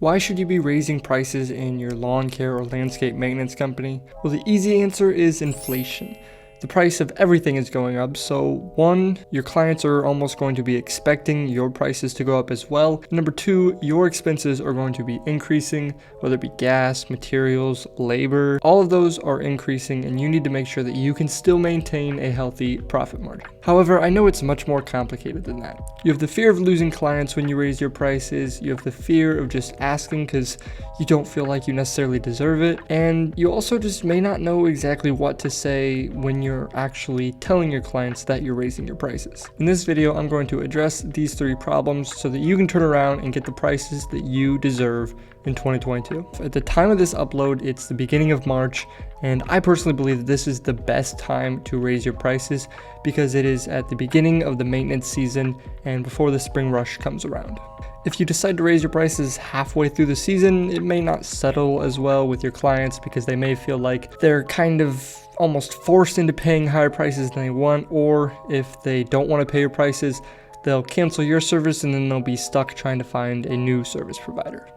Why should you be raising prices in your lawn care or landscape maintenance company? Well, the easy answer is inflation. The price of everything is going up, so one, your clients are almost going to be expecting your prices to go up as well. Number two, your expenses are going to be increasing, whether it be gas, materials, labor, all of those are increasing, and you need to make sure that you can still maintain a healthy profit margin. However, I know it's much more complicated than that. You have the fear of losing clients when you raise your prices, you have the fear of just asking because you don't feel like you necessarily deserve it, and you also just may not know exactly what to say when you're actually telling your clients that you're raising your prices. In this video, I'm going to address these three problems so that you can turn around and get the prices that you deserve in 2022. At the time of this upload, it's the beginning of March, and I personally believe that this is the best time to raise your prices because it is at the beginning of the maintenance season and before the spring rush comes around. If you decide to raise your prices halfway through the season, it may not settle as well with your clients because they may feel like they're kind of almost forced into paying higher prices than they want, or if they don't want to pay your prices, they'll cancel your service and then they'll be stuck trying to find a new service provider.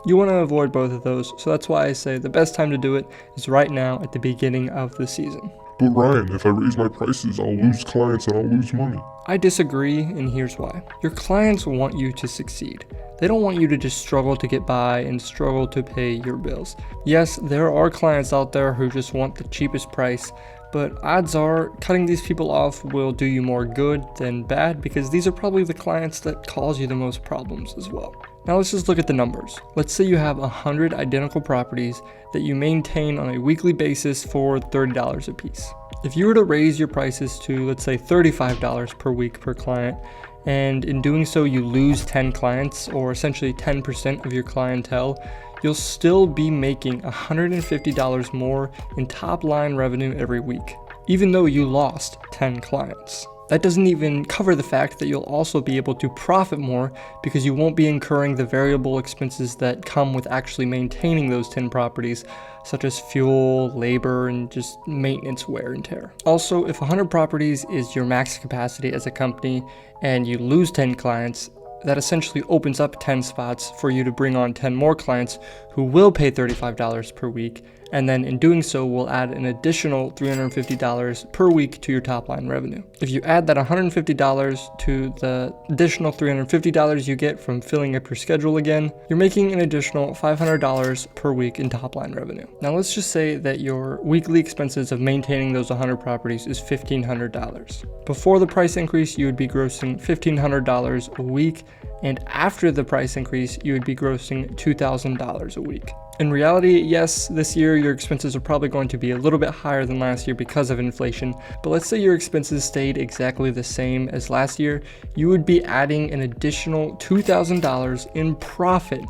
You want to avoid both of those, so that's why I say the best time to do it is right now at the beginning of the season. But Ryan, if I raise my prices, I'll lose clients and I'll lose money. I disagree, and here's why. Your clients want you to succeed. They don't want you to just struggle to get by and struggle to pay your bills. Yes, there are clients out there who just want the cheapest price, but odds are cutting these people off will do you more good than bad because these are probably the clients that cause you the most problems as well. Now let's just look at the numbers. Let's say you have 100 identical properties that you maintain on a weekly basis for $30 a piece. If you were to raise your prices to, let's say, $35 per week per client, and in doing so you lose 10 clients, or essentially 10% of your clientele, you'll still be making $150 more in top line revenue every week, even though you lost 10 clients. That doesn't even cover the fact that you'll also be able to profit more because you won't be incurring the variable expenses that come with actually maintaining those 10 properties, such as fuel, labor, and just maintenance wear and tear. Also, if 100 properties is your max capacity as a company and you lose 10 clients, that essentially opens up 10 spots for you to bring on 10 more clients who will pay $35 per week, and then in doing so will add an additional $350 per week to your top line revenue. If you add that $150 to the additional $350 you get from filling up your schedule again, you're making an additional $500 per week in top line revenue. Now let's just say that your weekly expenses of maintaining those 100 properties is $1,500. Before the price increase, you would be grossing $1,500 a week, and after the price increase, you would be grossing $2,000 a week. In reality, yes, this year your expenses are probably going to be a little bit higher than last year because of inflation, but let's say your expenses stayed exactly the same as last year, you would be adding an additional $2,000 in profit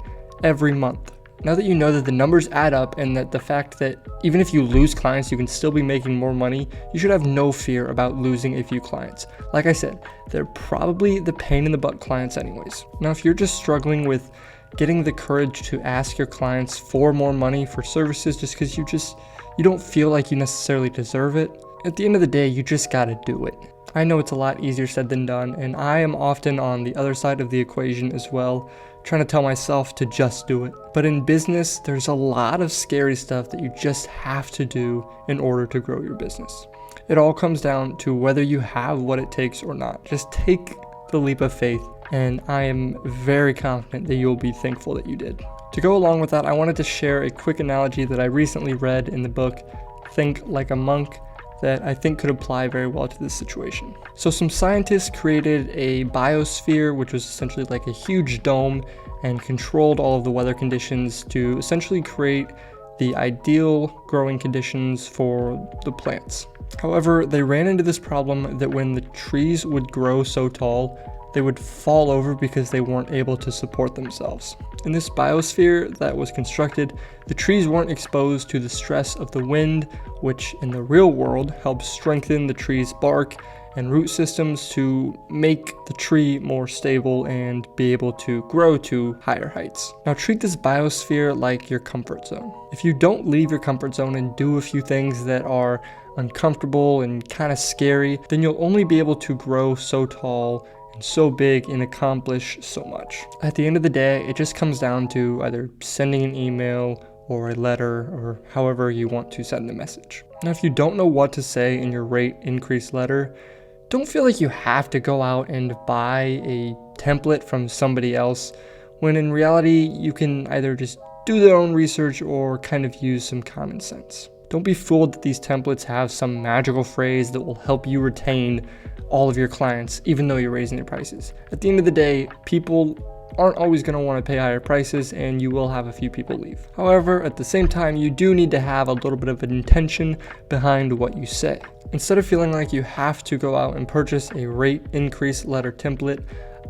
every month. Now that you know that the numbers add up and that the fact that even if you lose clients, you can still be making more money, you should have no fear about losing a few clients. Like I said, they're probably the pain in the butt clients anyways. Now, if you're just struggling with getting the courage to ask your clients for more money for services just because you don't feel like you necessarily deserve it, at the end of the day, you just gotta do it. I know it's a lot easier said than done, and I am often on the other side of the equation as well, trying to tell myself to just do it. But in business, there's a lot of scary stuff that you just have to do in order to grow your business. It all comes down to whether you have what it takes or not. Just take the leap of faith, and I am very confident that you'll be thankful that you did. To go along with that, I wanted to share a quick analogy that I recently read in the book Think Like a Monk that I think could apply very well to this situation. So some scientists created a biosphere, which was essentially like a huge dome, and controlled all of the weather conditions to essentially create the ideal growing conditions for the plants. However, they ran into this problem that when the trees would grow so tall, they would fall over because they weren't able to support themselves. In this biosphere that was constructed, the trees weren't exposed to the stress of the wind, which in the real world helps strengthen the tree's bark and root systems to make the tree more stable and be able to grow to higher heights. Now treat this biosphere like your comfort zone. If you don't leave your comfort zone and do a few things that are uncomfortable and kind of scary, then you'll only be able to grow so tall and so big and accomplish so much. At the end of the day, it just comes down to either sending an email or a letter, or however you want to send the message. Now, if you don't know what to say in your rate increase letter, don't feel like you have to go out and buy a template from somebody else, when in reality, you can either just do their own research or kind of use some common sense. Don't be fooled that these templates have some magical phrase that will help you retain all of your clients, even though you're raising their prices. At the end of the day, people aren't always going to want to pay higher prices, and you will have a few people leave. However, at the same time, you do need to have a little bit of an intention behind what you say. Instead of feeling like you have to go out and purchase a rate increase letter template,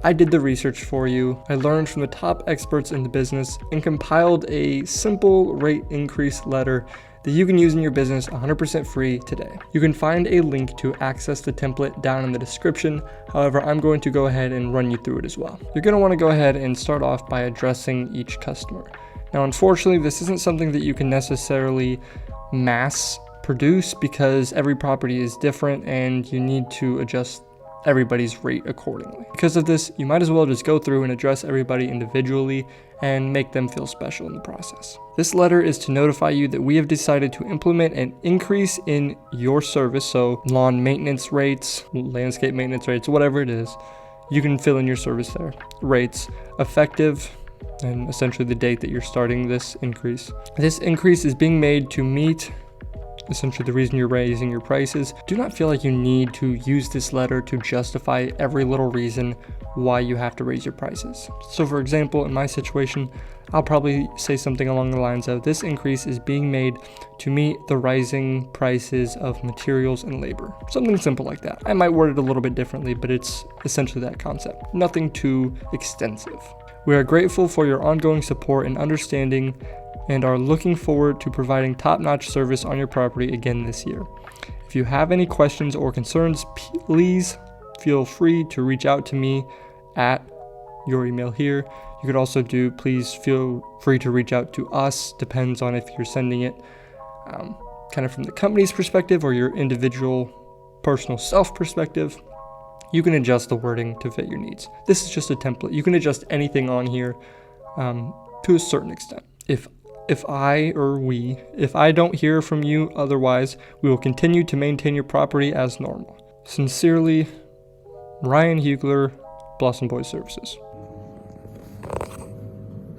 I did the research for you. I learned from the top experts in the business and compiled a simple rate increase letter that you can use in your business 100% free today. You can find a link to access the template down in the description. However, I'm going to go ahead and run you through it as well. You're going to want to go ahead and start off by addressing each customer. Now, unfortunately, this isn't something that you can necessarily mass produce because every property is different and you need to adjust everybody's rate accordingly. Because of this, you might as well just go through and address everybody individually and make them feel special in the process. This letter is to notify you that we have decided to implement an increase in your service, so lawn maintenance rates, landscape maintenance rates, whatever it is, you can fill in your service there, rates, effective, and essentially the date that you're starting this increase. This increase is being made to meet essentially the reason you're raising your prices. Do not feel like you need to use this letter to justify every little reason why you have to raise your prices. So for example, in my situation, I'll probably say something along the lines of, this increase is being made to meet the rising prices of materials and labor. Something simple like that. I might word it a little bit differently, but it's essentially that concept. Nothing too extensive. We are grateful for your ongoing support and understanding and are looking forward to providing top-notch service on your property again this year. If you have any questions or concerns, please feel free to reach out to me at your email here. You could also please feel free to reach out to us, depends on if you're sending it kind of from the company's perspective or your individual personal self perspective. You can adjust the wording to fit your needs. This is just a template. You can adjust anything on here to a certain extent. If I don't hear from you otherwise, we will continue to maintain your property as normal. Sincerely, Ryan Hugler, Blossom Boys Services.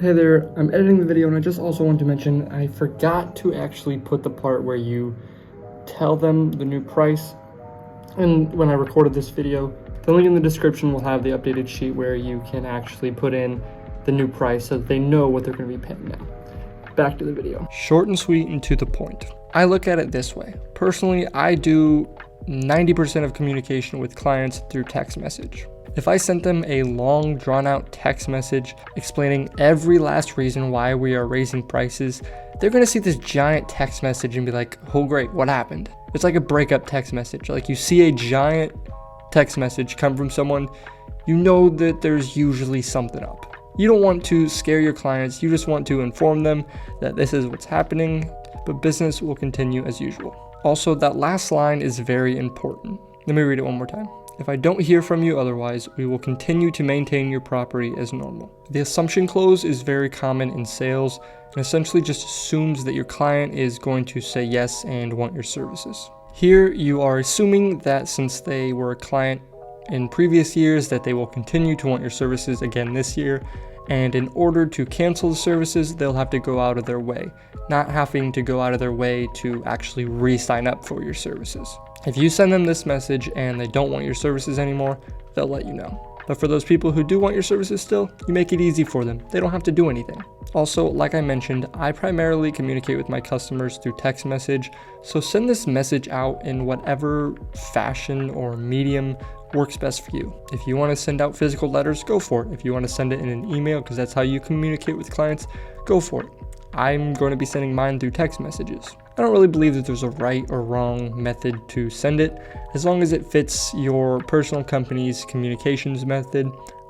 Hey there, I'm editing the video and I just also want to mention I forgot to actually put the part where you tell them the new price. And when I recorded this video, the link in the description will have the updated sheet where you can actually put in the new price so that they know what they're going to be paying now. Back to the video. Short and sweet and to the point. I look at it this way. Personally, I do 90% of communication with clients through text message. If I sent them a long, drawn-out text message explaining every last reason why we are raising prices, they're going to see this giant text message and be like, oh great, what happened? It's like a breakup text message. Like you see a giant text message come from someone, you know that there's usually something up. You don't want to scare your clients, you just want to inform them that this is what's happening, but business will continue as usual. Also, that last line is very important. Let me read it one more time. If I don't hear from you otherwise, we will continue to maintain your property as normal. The assumption clause is very common in sales and essentially just assumes that your client is going to say yes and want your services. Here, you are assuming that since they were a client in previous years, that they will continue to want your services again this year, and in order to cancel the services, they'll have to go out of their way, not having to go out of their way to actually re-sign up for your services. If you send them this message and they don't want your services anymore, they'll let you know. But for those people who do want your services still, you make it easy for them. They don't have to do anything. Also, like I mentioned, I primarily communicate with my customers through text message, so send this message out in whatever fashion or medium works best for you. If you want to send out physical letters, go for it. If you want to send it in an email, because that's how you communicate with clients, go for it. I'm going to be sending mine through text messages. I don't really believe that there's a right or wrong method to send it. As long as it fits your personal company's communications method,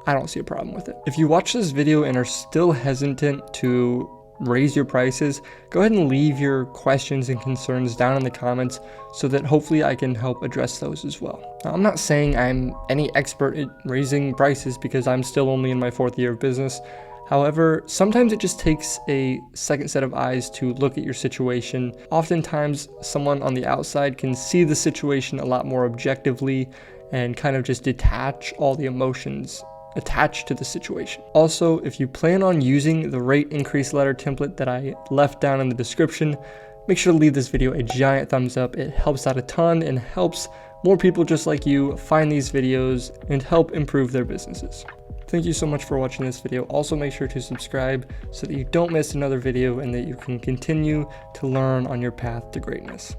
I don't see a problem with it. If you watch this video and are still hesitant to raise your prices, go ahead and leave your questions and concerns down in the comments so that hopefully I can help address those as well. Now, I'm not saying I'm any expert at raising prices because I'm still only in my 4th year of business. However, sometimes it just takes a second set of eyes to look at your situation. Oftentimes, someone on the outside can see the situation a lot more objectively and kind of just detach all the emotions attached to the situation. Also, if you plan on using the rate increase letter template that I left down in the description, make sure to leave this video a giant thumbs up. It helps out a ton and helps more people just like you find these videos and help improve their businesses. Thank you so much for watching this video. Also, make sure to subscribe so that you don't miss another video and that you can continue to learn on your path to greatness.